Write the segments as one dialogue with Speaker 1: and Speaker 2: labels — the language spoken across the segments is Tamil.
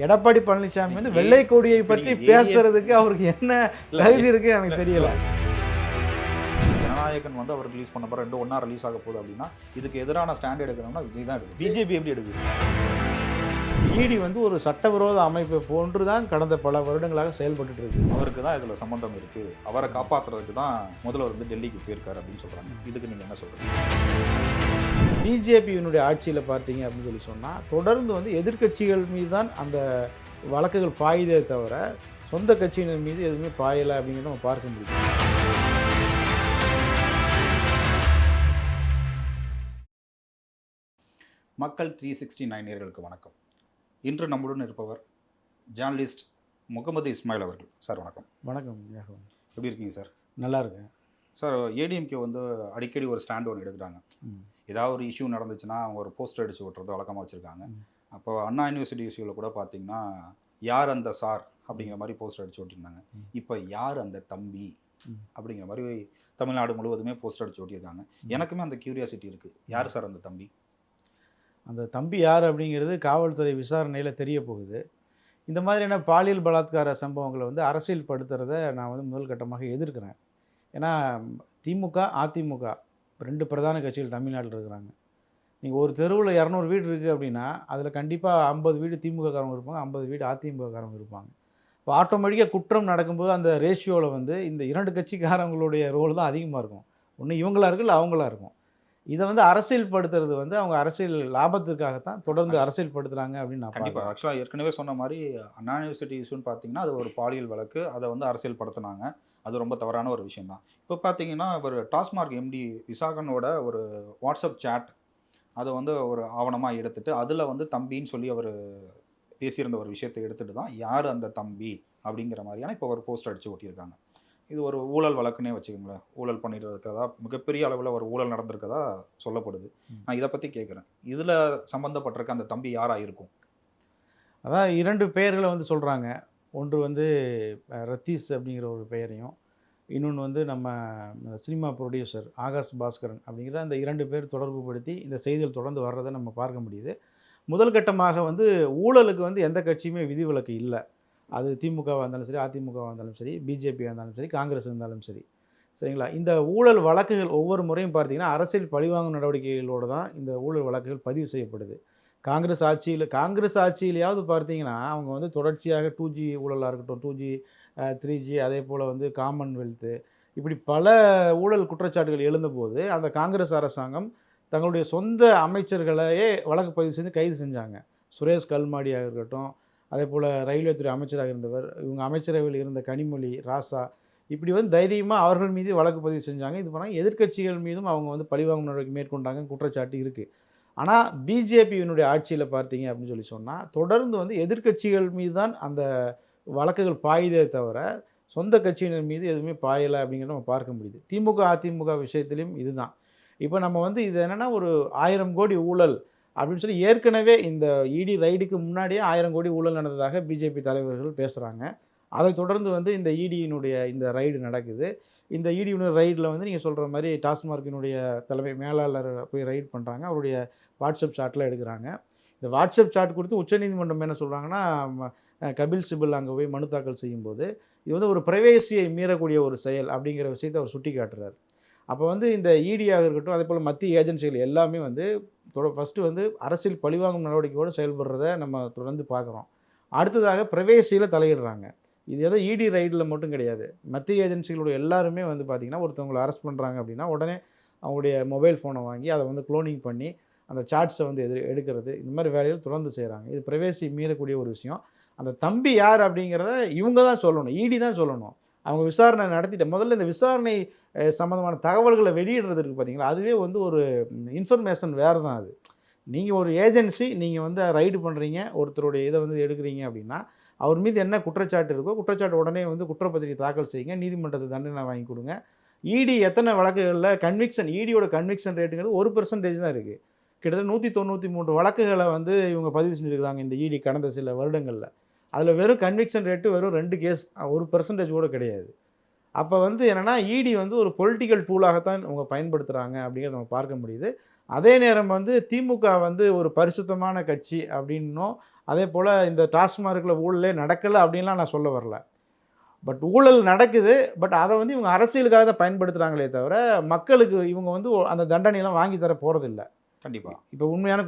Speaker 1: எடப்பாடி பழனிசாமி வந்து வெள்ளை கொடியை பற்றி பேசுறதுக்கு அவருக்கு என்ன தகுதி இருக்கு எனக்கு தெரியல.
Speaker 2: ஜனநாயகன் வந்து அவர் ரிலீஸ் பண்ண போற 2 ஒண்ணா ரிலீஸ் ஆக போகுது அப்படின்னா இதுக்கு எதிரான ஸ்டாண்ட் எடுக்கணும்னா விஜய் தான் எடுக்கும். பிஜேபி எப்படி எடுக்குது?
Speaker 1: இடி வந்து ஒரு சட்டவிரோத அமைப்பை போன்று தான் கடந்த பல வருடங்களாக செயல்பட்டு இருக்கு.
Speaker 2: அவருக்கு தான் இதுல சம்பந்தம் இருக்கு, அவரை காப்பாற்றுறதுக்கு தான் முதல்வர் வந்து டெல்லிக்கு போயிருக்காரு அப்படின்னு சொல்றாங்க. இதுக்கு நீங்க என்ன சொல்றீங்க?
Speaker 1: பிஜேபியினுடைய ஆட்சியில் பார்த்தீங்க அப்படின்னு சொன்னால் தொடர்ந்து வந்து எதிர்க்கட்சிகள் மீது தான் அந்த வழக்குகள் பாயுதே தவிர சொந்த கட்சியினர் மீது எதுவுமே பாயலை அப்படிங்கிறத நம்ம பார்க்க முடியும்.
Speaker 2: மக்கள் 369 நேயர்களுக்கு வணக்கம். இன்று நம்முடன் இருப்பவர் ஜேர்னலிஸ்ட் முகமது இஸ்மாயில் அவர்கள். சார் வணக்கம்.
Speaker 1: வணக்கம்.
Speaker 2: எப்படி இருக்கீங்க சார்?
Speaker 1: நல்லா இருக்கேன்
Speaker 2: சார். ஏடிஎம்கே வந்து அடிக்கடி ஒரு ஸ்டாண்ட் ஒன்று எடுக்கிறாங்க. ஏதாவது ஒரு இஷ்யூ நடந்துச்சுன்னா அவங்க ஒரு போஸ்டர் அடித்து விட்டுறது வழக்கமாக வச்சுருக்காங்க. அப்போ அண்ணா யூனிவர்சிட்டி இஷ்யூவில் கூட பார்த்தீங்கன்னா யார் அந்த சார் அப்படிங்கிற மாதிரி போஸ்டர் அடித்து விட்டுருந்தாங்க. இப்போ யார் அந்த தம்பி அப்படிங்கிற மாதிரி தமிழ்நாடு முழுவதுமே போஸ்டர் அடித்து ஓட்டியிருக்காங்க. எனக்குமே அந்த கியூரியாசிட்டி இருக்குது, யார் சார் அந்த தம்பி?
Speaker 1: அந்த தம்பி யார் அப்படிங்கிறது காவல்துறை விசாரணையில் தெரிய போகுது. இந்த மாதிரியான பாலியல் பலாத்கார சம்பவங்களை வந்து அரசியல் படுத்துறதை நான் வந்து முதல் கட்டமாக எதிர்க்கிறேன். ஏன்னா திமுக அதிமுக 2 பிரதான கட்சிகள் தமிழ்நாட்டில் இருக்கிறாங்க. நீங்கள் ஒரு தெருவில் 200 வீடு இருக்குது அப்படின்னா அதில் கண்டிப்பாக 50 வீடு திமுககாரங்க இருப்பாங்க, 50 வீடு அதிமுககாரங்க இருப்பாங்க. இப்போ ஆட்டோமேட்டிக்காக குற்றம் நடக்கும்போது அந்த ரேஷியோவில் வந்து இந்த 2 கட்சிக்காரங்களுடைய ரோல் தான் அதிகமாக இருக்கும். ஒன்று இவங்களா இருக்கும், இல்லை அவங்களா இருக்கும். இதை வந்து அரசியல் படுத்துறது வந்து அவங்க அரசியல் லாபத்துக்காகத்தான் தொடர்ந்து அரசியல் படுத்துகிறாங்க அப்படின்னு நான்
Speaker 2: கண்டிப்பாக. ஆக்சுவலாக ஏற்கனவே சொன்ன மாதிரி அண்ணா யூனிவர்சிட்டி இஷ்யூன்னு பார்த்தீங்கன்னா அது ஒரு பாலியல் வழக்கு, அதை வந்து அரசியல் படுத்தினாங்க. அது ரொம்ப தவறான ஒரு விஷயம் தான். இப்போ பார்த்தீங்கன்னா ஒரு டாஸ்மார்க் எம்டி விசாகனோட ஒரு வாட்ஸ்அப் சேட் அதை வந்து ஒரு ஆவணமாக எடுத்துட்டு அதில் வந்து தம்பின்னு சொல்லி அவர் பேசியிருந்த ஒரு விஷயத்தை எடுத்துகிட்டு தான் யார் அந்த தம்பி அப்படிங்கிற மாதிரியான இப்போ ஒரு போஸ்ட் அடித்து ஓட்டியிருக்காங்க. இது ஒரு ஊழல் வழக்குன்னே வச்சுக்கோங்களேன். ஊழல் பண்ணிட்டு இருக்கிறதா, மிகப்பெரிய அளவில் ஒரு ஊழல் நடந்திருக்கதா சொல்லப்படுது. நான் இதை பற்றி கேட்குறேன், இதில் சம்மந்தப்பட்டிருக்க அந்த தம்பி யாராக இருக்கும்?
Speaker 1: அதான் 2 பெயர்களை வந்து சொல்கிறாங்க. ஒன்று வந்து ரத்தீஷ் அப்படிங்கிற ஒரு பெயரையும், இன்னொன்று வந்து நம்ம சினிமா ப்ரொடியூசர் ஆகாஷ் பாஸ்கரன் அப்படிங்கிற அந்த 2 பேர் தொடர்பு படுத்தி இந்த செய்திகள் தொடர்ந்து வர்றதை நம்ம பார்க்க முடியுது. முதல் கட்டமாக வந்து ஊழலுக்கு வந்து எந்த கட்சியுமே விதிவிலக்கு இல்லை. அது திமுகவாக இருந்தாலும் சரி, அதிமுகவாக இருந்தாலும் சரி, பிஜேபியாக இருந்தாலும் சரி, காங்கிரஸ் இருந்தாலும் சரி, சரிங்களா? இந்த ஊழல் வழக்குகள் ஒவ்வொரு முறையும் பார்த்தீங்கன்னா அரசியல் பழிவாங்கும் நடவடிக்கைகளோடு தான் இந்த ஊழல் வழக்குகள் பதிவு செய்யப்படுது. காங்கிரஸ் ஆட்சியிலையாவது பார்த்தீங்கன்னா அவங்க வந்து தொடர்ச்சியாக 2G ஊழலாக இருக்கட்டும், 2G 3G அதே போல் வந்து காமன்வெல்த்து இப்படி பல ஊழல் குற்றச்சாட்டுகள் எழுந்தபோது அந்த காங்கிரஸ் அரசாங்கம் தங்களுடைய சொந்த அமைச்சர்களையே வழக்கு பதிவு செஞ்சு கைது செஞ்சாங்க. சுரேஷ் கல்மாடியாக இருக்கட்டும், அதே போல் ரயில்வே துறை அமைச்சராக இருந்தவர், இவங்க அமைச்சரவையில் இருந்த கனிமொழி, ராசா, இப்படி வந்து தைரியமாக அவர்கள் மீது வழக்கு பதிவு செஞ்சாங்க. இது பண்ணாங்க. எதிர்க்கட்சிகள் மீதும் அவங்க வந்து பழிவாங்கும் நடவடிக்கை மேற்கொண்டாங்க, குற்றச்சாட்டு இருக்குது. ஆனால் பிஜேபியினுடைய ஆட்சியில் பார்த்தீங்க அப்படின்னு சொன்னால் தொடர்ந்து வந்து எதிர்க்கட்சிகள் மீது தான் அந்த வழக்குகள் பாயுதே தவிர சொந்த கட்சியினர் மீது எதுவுமே பாயலை அப்படிங்கிறத நம்ம பார்க்க முடியுது. திமுக அதிமுக விஷயத்திலையும் இதுதான். இப்போ நம்ம வந்து இது என்னென்னா ஒரு 1000 கோடி ஊழல் அப்படின்னு சொல்லி ஏற்கனவே இந்த இடி ரைடுக்கு முன்னாடியே 1000 கோடி ஊழல் நடந்ததாக பிஜேபி தலைவர்கள் பேசுகிறாங்க. அதை தொடர்ந்து வந்து இந்த இடியினுடைய இந்த ரைடு நடக்குது. இந்த இடியினுடைய ரைடில் வந்து நீங்கள் சொல்கிற மாதிரி டாஸ்மார்க்கினுடைய தலைமை மேலாளர் போய் ரைட் பண்ணுறாங்க. அவருடைய வாட்ஸ்அப் சாட்டில் எடுக்கிறாங்க. இந்த வாட்ஸ்அப் சாட் குறித்து உச்சநீதிமன்றம் என்ன சொல்கிறாங்கன்னா, கபில் சிபல் அங்கே போய் மனு தாக்கல் செய்யும்போது இது வந்து ஒரு பிரைவேசியை மீறக்கூடிய ஒரு செயல் அப்படிங்கிற விஷயத்தை அவர் சுட்டி காட்டுறார். அப்போ வந்து இந்த இடியாக இருக்கட்டும், அதே போல் மத்திய ஏஜென்சிகள் எல்லாமே வந்து ஃபஸ்ட்டு வந்து அரசியல் பழிவாங்கும் நடவடிக்கையோடு செயல்படுறத நம்ம தொடர்ந்து பார்க்குறோம். அடுத்ததாக பிரைவேசியில் தலையிடுறாங்க. இது ஏதோ இடி ரைடில் மட்டும் கிடையாது. மத்திய ஏஜென்சிகளோட எல்லாருமே வந்து பார்த்திங்கன்னா ஒருத்தவங்களை அரெஸ்ட் பண்ணுறாங்க அப்படின்னா உடனே அவங்களுடைய மொபைல் ஃபோனை வாங்கி அதை வந்து க்ளோனிங் பண்ணி அந்த சாட்ஸை வந்து எடுக்கிறது, இந்த மாதிரி வேலைகள் தொடர்ந்து செய்கிறாங்க. இது பிரைவேசி மீறக்கூடிய ஒரு விஷயம். அந்த தம்பி யார் அப்படிங்கிறத இவங்க தான் சொல்லணும், இடி தான் சொல்லணும். அவங்க விசாரணை நடத்திட்டு முதல்ல இந்த விசாரணை சம்மந்தமான தகவல்களை வெளியிடுறதுக்கு பார்த்தீங்களா, அதுவே வந்து ஒரு இன்ஃபர்மேஷன் வேறு தான். அது நீங்கள் ஒரு ஏஜென்சி, நீங்கள் வந்து ரைடு பண்ணுறீங்க, ஒருத்தருடைய இதை வந்து எடுக்கிறீங்க அப்படின்னா அவர் மீது என்ன குற்றச்சாட்டு இருக்கோ குற்றச்சாட்டு உடனே வந்து குற்றப்பத்திரிகை தாக்கல் செய்யுங்க, நீதிமன்றத்தை தண்டனை வாங்கி கொடுங்க. இடி எத்தனை வழக்குகளில் கன்விக்ஷன், இடியோட கன்விக்ஷன் ரேட்டுங்கிறது 1% தான் இருக்குது. கிட்டத்தட்ட 193 வழக்குகளை வந்து இவங்க பதிவு செஞ்சுருக்காங்க இந்த இடி கடந்த சில வருடங்களில். அதில் வெறும் கன்விக்ஷன் ரேட்டு வெறும் 2 கேஸ், 1% கூட கிடையாது. அப்போ வந்து என்னென்னா இடி வந்து ஒரு பொலிட்டிக்கல் டூலாகத்தான் அவங்க பயன்படுத்துகிறாங்க அப்படிங்கிறத நம்ம பார்க்க முடியுது. அதே நேரம் வந்து திமுக வந்து ஒரு பரிசுத்தமான கட்சி அப்படின்னும், அதே போல் இந்த டாஸ்மார்க்கில் ஊழலே நடக்கலை அப்படின்லாம் நான் சொல்ல வரல. பட் ஊழல் நடக்குது. பட் அதை வந்து இவங்க அரசியலுக்காக தான் பயன்படுத்துகிறாங்களே தவிர, மக்களுக்கு இவங்க வந்து அந்த தண்டனையெல்லாம் வாங்கி தர போகிறதில்ல.
Speaker 2: கண்டிப்பா.
Speaker 1: இப்போ உண்மையான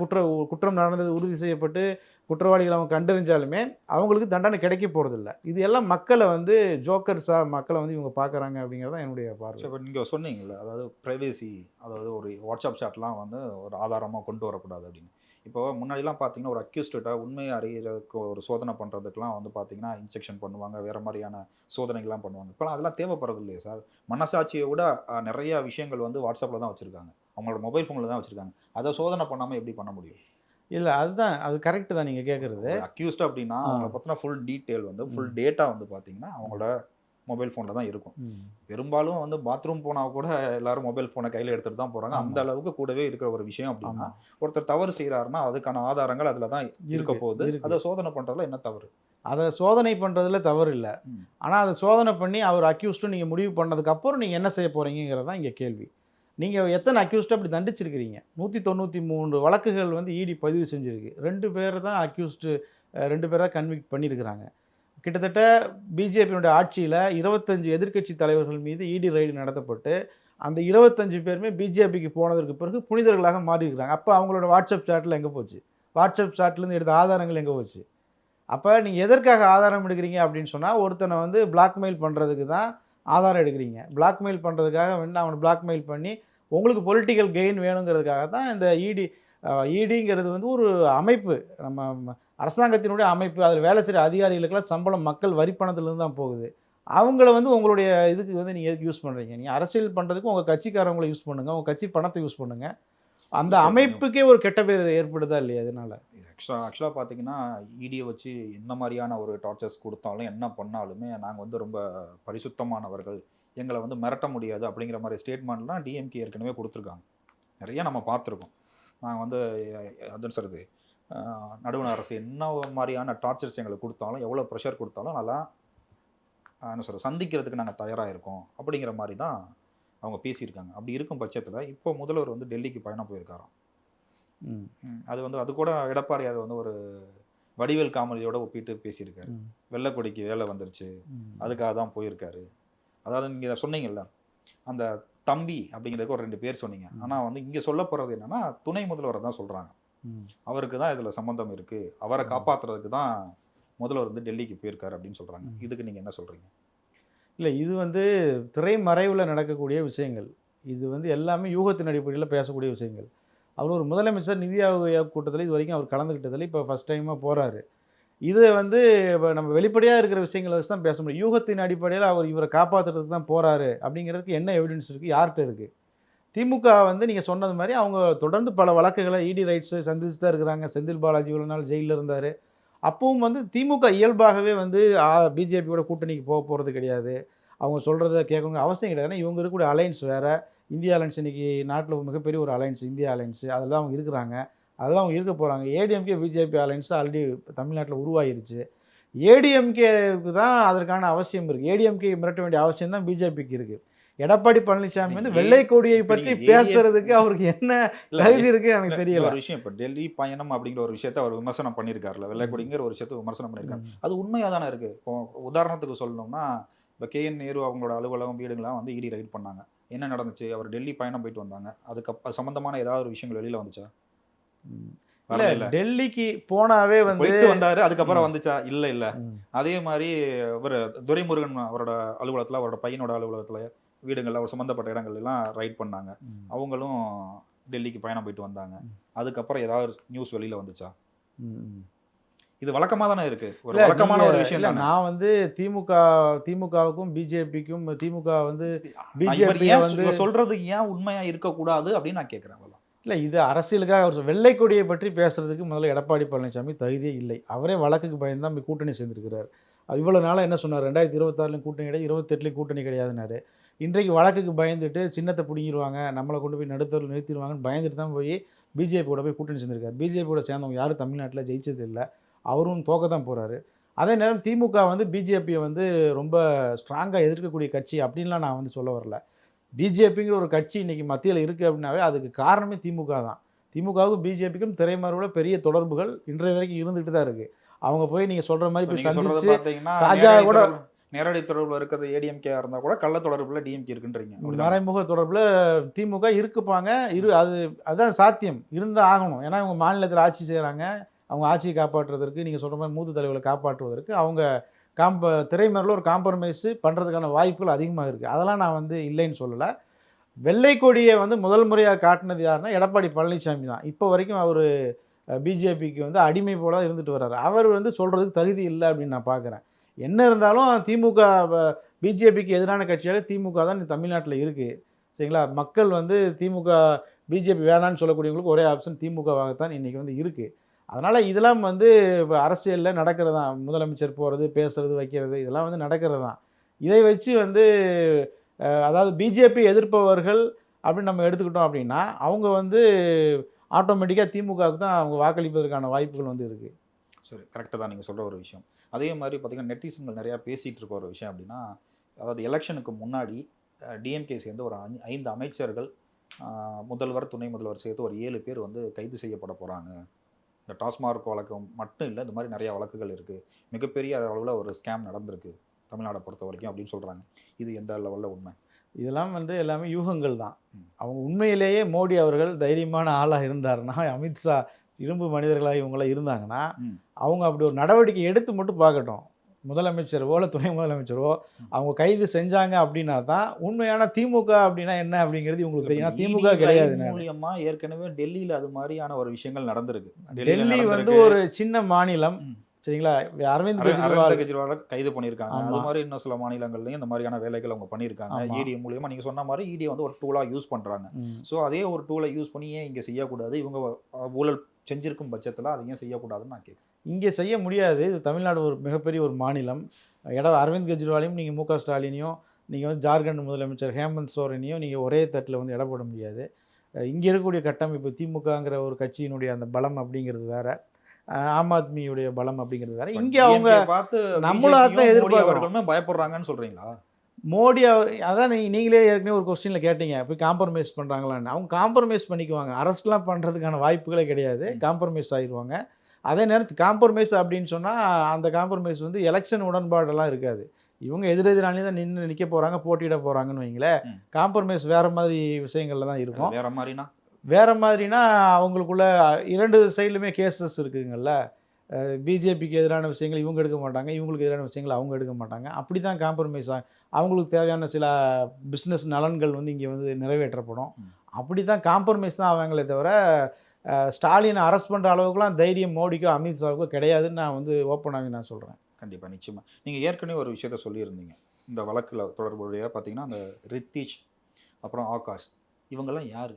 Speaker 1: குற்றம் நடந்தது உறுதி செய்யப்பட்டு குற்றவாளிகள் அவங்க கண்டறிஞ்சாலுமே அவங்களுக்கு தண்டனை கிடைக்க போகிறதில்ல. இது எல்லாம் மக்களை வந்து ஜோக்கர்ஸா மக்களை வந்து இவங்க பார்க்குறாங்க அப்படிங்கிறது தான் என்னுடைய பார்வை.
Speaker 2: இப்போ நீங்கள் சொன்னீங்கல்ல, அதாவது ப்ரைவேசி, அதாவது ஒரு வாட்ஸ்அப் சாட்லாம் வந்து ஒரு ஆதாரமாக கொண்டு வரக்கூடாது அப்படின்னு. இப்போ முன்னாடிலாம் பார்த்தீங்கன்னா, ஒரு அக்யூஸ்டுட்ட உண்மையை அறியறதுக்கு ஒரு சோதனை பண்ணுறதுக்குலாம் வந்து பார்த்தீங்கன்னா, இன்ஜெக்ஷன் பண்ணுவாங்க, வேறு மாதிரியான சோதனைகள்லாம் பண்ணுவாங்க. இப்போலாம் அதெல்லாம் தேவைப்படுறது இல்லையே சார். மனசாட்சியை விட நிறைய விஷயங்கள் வந்து வாட்ஸ்அப்பில் தான் வச்சுருக்காங்க. அவங்களோட மொபைல் ஃபோனில் தான் வச்சுருக்காங்க. அதை சோதனை பண்ணாமல் எப்படி பண்ண முடியும்?
Speaker 1: இல்ல அதுதான் அது கரெக்ட் தான் நீங்க கேட்கறது.
Speaker 2: அக்யூஸ்ட் அப்படின்னா அவங்கள பற்றின ஃபுல் டீட்டெயில் வந்து ஃபுல் டேட்டா வந்து பார்த்தீங்கன்னா அவங்களோட மொபைல் ஃபோனில் தான் இருக்கும். பெரும்பாலும் வந்து பாத்ரூம் போனால் கூட எல்லாரும் மொபைல் ஃபோனை கையில் எடுத்துகிட்டு தான் போகிறாங்க. அந்த அளவுக்கு கூடவே இருக்கிற ஒரு விஷயம் அப்படின்னா, ஒருத்தர் தவறு செய்கிறாருன்னா அதுக்கான ஆதாரங்கள் அதில் தான் இருக்க போகுது. அதை சோதனை பண்ணுறதுல என்ன தவறு?
Speaker 1: அதை சோதனை பண்ணுறதுல தவறு இல்லை. ஆனால் அதை சோதனை பண்ணி அவர் அக்யூஸ்ட்டு நீங்கள் முடிவு பண்ணதுக்கப்புறம் நீங்கள் என்ன செய்ய போகிறீங்கிறது தான் இங்கே கேள்வி. நீங்கள் எத்தனை அக்யூஸ்ட்டு அப்படி தண்டிச்சிருக்கிறீங்க? 193 வழக்குகள் வந்து இடி பதிவு செஞ்சுருக்கு. 2 பேர் தான் அக்யூஸ்டு, 2 பேர் தான் கன்விக்ட் பண்ணியிருக்கிறாங்க. கிட்டத்தட்ட பிஜேபியினுடைய ஆட்சியில் 25 எதிர்க்கட்சி தலைவர்கள் மீது இடி ரைடு நடத்தப்பட்டு அந்த 25 பேருமே பிஜேபிக்கு போனதற்கு பிறகு புனிதர்களாக மாறியிருக்கிறாங்க. அப்போ அவங்களோட வாட்ஸ்அப் சாட்டில் எங்கே போச்சு? வாட்ஸ்அப் சாட்லேருந்து எடுத்த ஆதாரங்கள் எங்கே போச்சு? அப்போ நீங்கள் எதற்காக ஆதாரம் எடுக்கிறீங்க அப்படின்னு சொன்னால், ஒருத்தனை வந்து பிளாக்மெயில் பண்ணுறதுக்கு தான் ஆதாரம் எடுக்கிறீங்க. பிளாக்மெயில் பண்ணுறதுக்காக வந்து அவனை பிளாக்மெயில் பண்ணி உங்களுக்கு பொலிட்டிக்கல் கெயின் வேணுங்கிறதுக்காக தான் இந்த இடிங்கிறது வந்து ஒரு அமைப்பு. நம்ம அரசாங்கத்தினுடைய அமைப்பு. அதில் வேலை செய்கிற அதிகாரிகளுக்கெல்லாம் சம்பளம் மக்கள் வரி பணத்துலேருந்து தான் போகுது. அவங்கள வந்து உங்களுடைய இதுக்கு வந்து நீங்கள் எதுக்கு யூஸ் பண்ணுறீங்க? நீங்கள் அரசியல் பண்ணுறதுக்கு உங்கள் கட்சிக்காரவங்களை யூஸ் பண்ணுங்கள், உங்கள் கட்சி பணத்தை யூஸ் பண்ணுங்கள். அந்த அமைப்புக்கே ஒரு கெட்ட பேர் ஏற்படுதா இல்லையா இதனால்?
Speaker 2: ஆக்சுவலாக பார்த்தீங்கன்னா, இடியை வச்சு என்ன மாதிரியான ஒரு டார்ச்சர்ஸ் கொடுத்தாலும் என்ன பண்ணாலுமே நாங்கள் வந்து ரொம்ப பரிசுத்தமானவர்கள், எங்களை வந்து மிரட்ட முடியாது அப்படிங்கிற மாதிரி ஸ்டேட்மெண்ட்லாம் டிஎம்கே ஏற்கனவே கொடுத்துருக்காங்க. நிறைய நம்ம பார்த்துருக்கோம். நாங்கள் வந்து அதுன்னு சொல்கிறது, நடுவண் அரசு என்ன மாதிரியான டார்ச்சர்ஸ் எங்களுக்கு கொடுத்தாலும், எவ்வளோ ப்ரெஷர் கொடுத்தாலும் நல்லா என்ன சொல்கிறது சந்திக்கிறதுக்கு நாங்கள் தயாராக இருக்கோம் அப்படிங்கிற மாதிரி தான் அவங்க பேசியிருக்காங்க. அப்படி இருக்கும் பட்சத்தில் இப்போ முதல்வர் வந்து டெல்லிக்கு பயணம் போயிருக்காராம். அது வந்து அது கூட எடப்பாடியார் வந்து ஒரு வடிவேல் காமெடியோட ஒப்பிட்டு பேசியிருக்காரு. வெள்ளைக்கொடிக்கு வேலை வந்துருச்சு, அதுக்காக தான் போயிருக்காரு. அதாவது நீங்கள் சொன்னீங்கல்ல, அந்த தம்பி அப்படிங்கிறதுக்கு ஒரு 2 பேர் சொன்னீங்க. ஆனால் வந்து இங்கே சொல்ல போகிறது என்னென்னா, துணை முதல்வரை தான் சொல்கிறாங்க. அவருக்கு தான் இதில் சம்மந்தம் இருக்குது, அவரை காப்பாற்றுறதுக்கு தான் முதல்வர் வந்து டெல்லிக்கு போயிருக்காரு அப்படின்னு சொல்கிறாங்க. இதுக்கு நீங்கள் என்ன சொல்கிறீங்க?
Speaker 1: இல்லை, இது வந்து திரைமறைவில் நடக்கக்கூடிய விஷயங்கள். இது வந்து எல்லாமே யூகத்தின் அடிப்படையில் பேசக்கூடிய விஷயங்கள். அவர் ஒரு முதலமைச்சர் நிதி ஆயோக் கூட்டத்தில் இது வரைக்கும் அவர் கலந்துக்கிட்டதில்லை. இப்போ ஃபஸ்ட் டைமாக போகிறாரு. இது வந்து இப்போ நம்ம வெளிப்படையாக இருக்கிற விஷயங்களை வச்சு தான் பேச முடியும். யூகத்தின் அடிப்படையில் அவர் இவரை காப்பாற்றுறதுக்கு தான் போகிறாரு அப்படிங்கிறதுக்கு என்ன எவிடன்ஸ் இருக்குது, யார்கிட்ட இருக்குது? திமுக வந்து நீங்கள் சொன்னது மாதிரி அவங்க தொடர்ந்து பல வழக்குகளை இடி ரைட்ஸை சந்திச்சு தான் இருக்கிறாங்க. செந்தில் பாலாஜி இவ்வளோ நாள் ஜெயிலில் இருந்தார். அப்பவும் வந்து திமுக இயல்பாகவே வந்து பிஜேபியோட கூட்டணிக்கு போகிறது கிடையாது. அவங்க சொல்கிறத கேட்கணுங்கிற அவசியம் கிடையாது. ஏன்னா இவங்க இருக்கக்கூடிய அலைன்ஸ் வேறு. இந்தியா அலைன்ஸ் இன்றைக்கி நாட்டில் மிகப்பெரிய ஒரு அலைன்ஸ் இந்தியா அலைன்ஸு. அதில் தான் அவங்க இருக்கிறாங்க, அதில் அவங்க இருக்க போகிறாங்க. ஏடிஎம்கே பிஜேபி அலைன்ஸு ஆல்ரெடி தமிழ்நாட்டில் உருவாகிருச்சு. ஏடிஎம்கேவுக்கு தான் அதற்கான அவசியம் இருக்குது. ஏடிஎம்கே மிரட்ட வேண்டிய அவசியம் தான் பிஜேபிக்கு இருக்குது. எடப்பாடி பழனிசாமி வந்து வெள்ளை கொடியை பற்றி பேசுறதுக்கு அவருக்கு என்ன தகுதி இருக்குது எனக்கு தெரியல.
Speaker 2: ஒரு விஷயம், இப்போ டெல்லி பயணம் அப்படிங்கிற ஒரு விஷயத்தை அவர் விமர்சனம் பண்ணியிருக்காருல்ல, வெள்ளை கொடிங்கிற ஒரு விஷயத்தை விமர்சனம் பண்ணியிருக்காரு. அது உண்மையாக தானே இருக்குது. இப்போ உதாரணத்துக்கு சொல்லணும்னா, இப்போ கேஎன் நேரு அவங்களோட அலுவலகம் வீடுங்களாம் வந்து இடி ரைட் பண்ணாங்க. என்ன நடந்துச்சு? அவர் டெல்லி பயணம் போயிட்டு வந்தாங்க. அதுக்கு சம்பந்தமான ஏதாவது ஒரு விஷயங்கள் வெளியில் வந்துச்சா?
Speaker 1: டெல்லிக்கு போனாவே வந்து
Speaker 2: போயிட்டு வந்தாரு, அதுக்கப்புறம் வந்துச்சா? இல்லை. அதே மாதிரி இவர் துரைமுருகன் அவரோட அலுவலகத்தில், அவரோட பையனோட அலுவலகத்தில் வீடுகளில் அவர் சம்மந்தப்பட்ட இடங்கள் எல்லாம் ரைட் பண்ணாங்க. அவங்களும் டெல்லிக்கு பயணம் போயிட்டு வந்தாங்க. அதுக்கப்புறம் ஏதாவது நியூஸ் வெளியில் வந்துச்சா? இது வழக்கமாக தானே இருக்குது, ஒரு வழக்கமான ஒரு விஷயம் தான்.
Speaker 1: நான் வந்து திமுகவுக்கும் பிஜேபிக்கும் திமுக வந்து பிஜேபி வந்து
Speaker 2: சொல்கிறது ஏன் உண்மையாக இருக்கக்கூடாது அப்படின்னு நான் கேட்குறேன்.
Speaker 1: இல்லை, இது அரசியலுக்காக அவர் வெள்ளை கொடியை பற்றி பேசுறதுக்கு முதல்ல எடப்பாடி பழனிசாமி தகுதியே இல்லை. அவரே வழக்குக்கு பயந்து தான் கூட்டணி சேர்ந்துருக்கிறார். இவ்வளோ நாளாக என்ன சொன்னார்? 2026 கூட்டணி கிடையாது, 28 கூட்டணி கிடையாதுனாரு. இன்றைக்கு வழக்குக்கு பயந்துட்டு சின்னத்தை பிடிங்கிடுவாங்க, நம்மளை கொண்டு போய் நடுத்தரில் நிறுத்திடுவாங்கன்னு பயந்துட்டு தான் போய் பிஜேபியோட போய் கூட்டணி சேர்ந்திருக்காரு. பிஜேபியோட சேர்ந்தவங்க யாரும் தமிழ்நாட்டில் ஜெயிச்சது இல்லை, அவரும் தோக்க தான் போகிறாரு. அதே நேரம் திமுக வந்து பிஜேபியை வந்து ரொம்ப ஸ்ட்ராங்காக எதிர்க்கக்கூடிய கட்சி அப்படின்லாம் நான் வந்து சொல்ல வரல. பிஜேபிங்கிற ஒரு கட்சி இன்றைக்கி மத்தியில் இருக்குது அப்படின்னாவே அதுக்கு காரணமே திமுக தான். திமுகவுக்கும் பிஜேபிக்கும் திரைமறைவில் பெரிய தொடர்புகள் இன்றைய வரைக்கும் இருந்துகிட்டு தான் இருக்குது. அவங்க போய் நீங்கள் சொல்கிற மாதிரி போய்
Speaker 2: நீங்க சொல்றது
Speaker 1: சந்திச்சு
Speaker 2: பாத்தீங்கன்னா
Speaker 1: ராஜா கூட
Speaker 2: நேரடி தொடர்புல இருக்கிறது ஏடிஎம்கே இருந்தா கூட கள்ள தொடர்புல டிஎம்கே இருக்குன்றீங்க. அப்படிதானே?
Speaker 1: மறைமுக தொடர்பில் திமுக இருக்குப்பாங்க. அதுதான் சாத்தியம் இருந்தால் ஆகணும். ஏன்னா இவங்க மாநிலத்தில் ஆட்சி செய்கிறாங்க. அவங்க ஆட்சியை காப்பாற்றுவதற்கு நீங்கள் சொல்கிற மாதிரி மூத்த தலைவர்களை காப்பாற்றுவதற்கு அவங்க திரைமறைவில் ஒரு காம்ப்ரமைஸு பண்ணுறதுக்கான வாய்ப்புகள் அதிகமாக இருக்குது. அதெல்லாம் நான் வந்து இல்லைன்னு சொல்லலை. வெள்ளை கொடியை வந்து முதல் முறையாக காட்டினது யாருன்னா எடப்பாடி பழனிசாமி தான். இப்போ வரைக்கும் அவர் பிஜேபிக்கு வந்து அடிமை போல தான் இருந்துட்டு வர்றாரு. அவர் வந்து சொல்கிறதுக்கு தகுதி இல்லை அப்படின்னு நான் பார்க்குறேன். என்ன இருந்தாலும் திமுக பிஜேபிக்கு எதிரான கட்சியாக திமுக தான் தமிழ்நாட்டில் இருக்குது. சரிங்களா? மக்கள் வந்து திமுக பிஜேபி வேணான்னு சொல்லக்கூடியவங்களுக்கு ஒரே ஆப்ஷன் திமுகவாகத்தான் இன்றைக்கி வந்து இருக்குது. அதனால் இதெல்லாம் வந்து இப்போ அரசியலில் நடக்கிறது தான். முதலமைச்சர் போகிறது, பேசுகிறது, வைக்கிறது இதெல்லாம் வந்து நடக்கிறது தான். இதை வச்சு வந்து அதாவது பிஜேபி எதிர்ப்பவர்கள் அப்படின்னு நம்ம எடுத்துக்கிட்டோம் அப்படின்னா அவங்க வந்து ஆட்டோமேட்டிக்காக திமுகவுக்கு தான் அவங்க வாக்களிப்பதற்கான வாய்ப்புகள் வந்து இருக்குது.
Speaker 2: சரி, கரெக்டாக தான் நீங்கள் சொல்கிற ஒரு விஷயம். அதே மாதிரி பார்த்தீங்கன்னா நெட்டிசன்கள் நிறையா பேசிகிட்டு இருக்க ஒரு விஷயம் அப்படின்னா, அதாவது எலெக்ஷனுக்கு முன்னாடி டிஎம்கே சேர்ந்து ஒரு 5 அமைச்சர்கள், முதல்வர், துணை முதல்வர் சேர்த்து ஒரு 7 பேர் வந்து கைது செய்யப்பட போகிறாங்க. இந்த டாஸ்மார்க் வழக்கு மட்டும் இல்லை, இந்த மாதிரி நிறையா வழக்குகள் இருக்குது. மிகப்பெரிய அளவில் ஒரு ஸ்கேம் நடந்திருக்கு தமிழ்நாடை பொறுத்த வரைக்கும் அப்படின்னு சொல்கிறாங்க. இது எந்த லெவலில் உண்மை?
Speaker 1: இதெல்லாம் வந்து எல்லாமே யூகங்கள் தான். அவங்க உண்மையிலேயே மோடி அவர்கள் தைரியமான ஆளாக இருந்தாருன்னா, அமித்ஷா இரும்பு மனிதர்களாக இவங்களாம் இருந்தாங்கன்னா அவங்க அப்படி ஒரு நடவடிக்கை எடுத்து மட்டும் பார்க்கட்டும். முதலமைச்சரோ இல்லை துணை முதலமைச்சரோ அவங்க கைது செஞ்சாங்க அப்படின்னா தான் உண்மையான திமுக அப்படின்னா என்ன அப்படிங்கிறது இவங்களுக்கு தெரியும். திமுக கிடையாது.
Speaker 2: மூலியமா ஏற்கனவே டெல்லியில் அது மாதிரியான ஒரு விஷயங்கள் நடந்திருக்கு.
Speaker 1: டெல்லி வந்து ஒரு சின்ன மாநிலம். சரிங்களா? அரவிந்த்
Speaker 2: கெஜ்ரிவால் கைது பண்ணியிருக்காங்க. அது மாதிரி இன்னும் சில மாநிலங்கள்லையும் இந்த மாதிரியான வேலைகள் அவங்க பண்ணியிருக்காங்க. இடி மூலியமா நீங்கள் சொன்ன மாதிரி இடி வந்து ஒரு டூலாக யூஸ் பண்ணுறாங்க. ஸோ அதே ஒரு டூலை யூஸ் பண்ணி ஏன் இங்கே செய்யக்கூடாது? இவங்க ஊழல் செஞ்சிருக்கும் பட்சத்தில் அதை ஏன் செய்யக்கூடாதுன்னு நான் கேட்குறேன்.
Speaker 1: இங்கே செய்ய முடியாது. இது தமிழ்நாடு ஒரு மிகப்பெரிய ஒரு மாநிலம். அரவிந்த் கெஜ்ரிவாலையும் நீங்கள் மு.க. ஸ்டாலினையும் நீங்கள் வந்து ஜார்க்கண்ட் முதலமைச்சர் ஹேமந்த் சோரனையும் நீங்கள் ஒரே தட்டில் வந்து இடப்பட முடியாது. இங்கே இருக்கக்கூடிய கட்டமைப்பு திமுகங்கிற ஒரு கட்சியினுடைய அந்த பலம் அப்படிங்கிறது வேற, ஆம் ஆத்மியுடைய பலம் அப்படிங்கிறது வேற. இங்கே அவங்க
Speaker 2: பார்த்து
Speaker 1: நம்மளாத்தான்
Speaker 2: எதிர்பார்க்கறவர்களுமே பயப்படுறாங்கன்னு சொல்கிறீங்களா?
Speaker 1: மோடி அவர் அதான் நீங்களே ஏற்கனவே ஒரு கொஸ்டினில் கேட்டீங்க, போய் காம்ப்ரமைஸ் பண்ணுறாங்களான்னு. அவங்க காம்ப்ரமைஸ் பண்ணிக்குவாங்க. அரெஸ்ட்லாம் பண்ணுறதுக்கான வாய்ப்புகளே கிடையாது. காம்ப்ரமைஸ் ஆகிடுவாங்க. அதே நேரத்துக்கு காம்ப்ரமைஸ் அப்படின்னு சொன்னால் அந்த காம்ப்ரமைஸ் வந்து எலெக்ஷன் உடன்பாடெல்லாம் இருக்காது. இவங்க எதிரெதிரானி தான் நிற்க போகிறாங்க, போட்டியிட போகிறாங்கன்னு வைங்களேன். காம்ப்ரமைஸ் வேறு மாதிரி விஷயங்களில் தான் இருக்கும். வேறு மாதிரினா அவங்களுக்குள்ள 2 சைட்லையுமே கேசஸ் இருக்குதுங்கள்ல. பிஜேபிக்கு எதிரான விஷயங்கள் இவங்க எடுக்க மாட்டாங்க, இவங்களுக்கு எதிரான விஷயங்கள் அவங்க எடுக்க மாட்டாங்க. அப்படி தான் காம்ப்ரமைஸ் அவங்களுக்கு தேவையான சில பிஸ்னஸ் நலன்கள் வந்து இங்கே வந்து நிறைவேற்றப்படும். அப்படி தான் காம்ப்ரமைஸ் தான் ஆவாங்களே தவிர ஸ்டாலினை அரெஸ்ட் பண்ணுற அளவுக்குலாம் தைரியம் மோடிக்கோ அமித்ஷாவுக்கோ கிடையாதுன்னு நான் வந்து ஓப்பனாகவே நான் சொல்கிறேன்.
Speaker 2: கண்டிப்பாக, நிச்சயமாக. நீங்கள் ஏற்கனவே ஒரு விஷயத்த சொல்லியிருந்தீங்க. இந்த வழக்கில் தொடர்புடைய பார்த்தீங்கன்னா அந்த ரித்தீஷ், அப்புறம் ஆகாஷ், இவங்கெல்லாம் யார்?